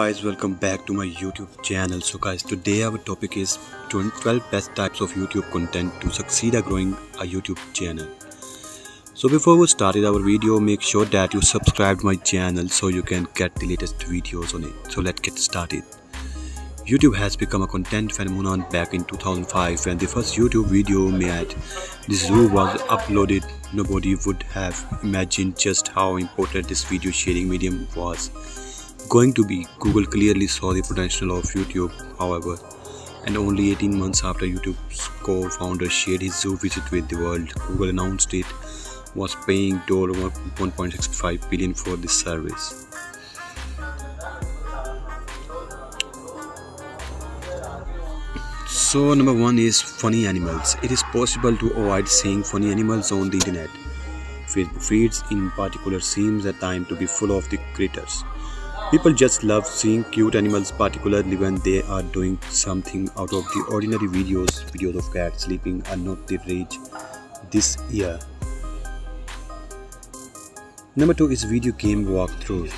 Guys, welcome back to my YouTube channel. So guys, today our topic is 12 best types of YouTube content to succeed at growing a YouTube channel. So before we started our video, make sure that you subscribe my channel so you can get the latest videos on it. So let's get started. YouTube has become a content phenomenon back in 2005 when the first YouTube video made this zoo was uploaded. Nobody would have imagined just how important this video sharing medium was going to be. Google clearly saw the potential of YouTube, however, and only 18 months after YouTube's co-founder shared his zoo visit with the world, Google announced it was paying $1.65 billion for this service. So number one is funny animals. It is possible to avoid seeing funny animals on the internet. Facebook feeds in particular seems at times to be full of the critters. People just love seeing cute animals, particularly when they are doing something out of the ordinary. Videos of cats sleeping are not the rage this year. Number two is video game walkthrough.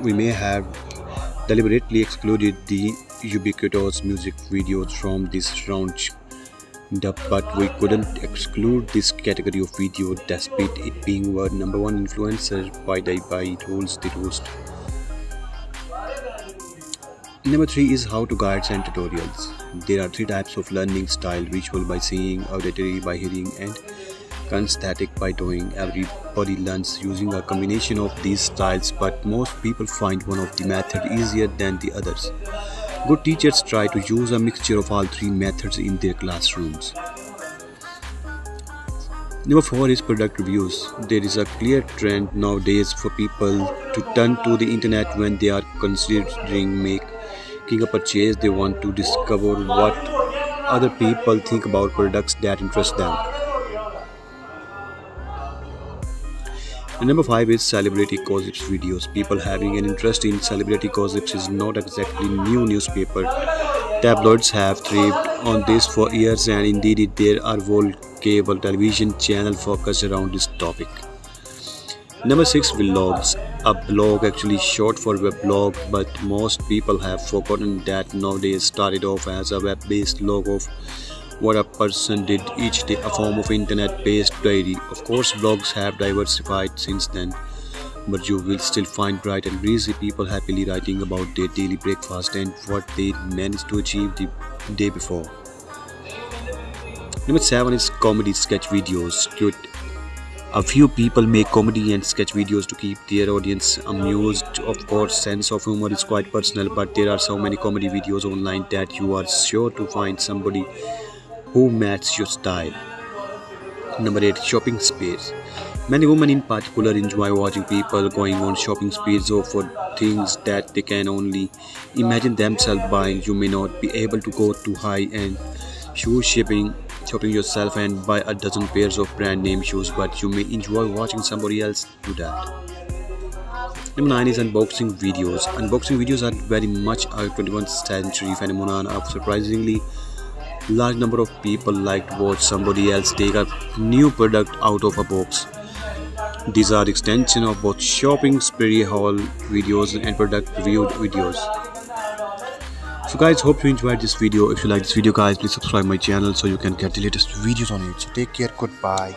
We may have deliberately excluded the ubiquitous music videos from this roundup, but we couldn't exclude this category of video despite it being word number one influencer by rules the roost. Number three is how to guides and tutorials. There are three types of learning style: visual by seeing, auditory by hearing, and kinesthetic by doing. Everybody learns using a combination of these styles, but most people find one of the methods easier than the others. Good teachers try to use a mixture of all three methods in their classrooms. Number four is product reviews. There is a clear trend nowadays for people to turn to the internet when they are considering making a purchase. They want to discover what other people think about products that interest them. And number five is celebrity gossips videos. People having an interest in celebrity gossips is not exactly new. Newspaper tabloids have thrived on this for years, and indeed there are whole cable television channels focused around this topic. Number six, vlogs. A blog actually short for weblog, but most people have forgotten that nowadays started off as a web-based log of what a person did each day, a form of internet-based diary. Of course, blogs have diversified since then, but you will still find bright and breezy people happily writing about their daily breakfast and what they managed to achieve the day before. Number seven is comedy sketch videos. A few people make comedy and sketch videos to keep their audience amused. Of course, sense of humor is quite personal, but there are so many comedy videos online that you are sure to find somebody who matches your style. Number 8, shopping sprees. Many women in particular enjoy watching people going on shopping sprees for things that they can only imagine themselves buying. You may not be able to go to high-end shoe shopping yourself and buy a dozen pairs of brand name shoes, but you may enjoy watching somebody else do that. Number 9 is unboxing videos. Unboxing videos are very much a 21st century phenomenon. Of surprisingly large number of people like to watch somebody else take a new product out of a box. These are extension of both shopping spree haul videos and product review videos. So guys, hope you enjoyed this video. If you like this video guys, please subscribe my channel so you can get the latest videos on it. So take care, goodbye.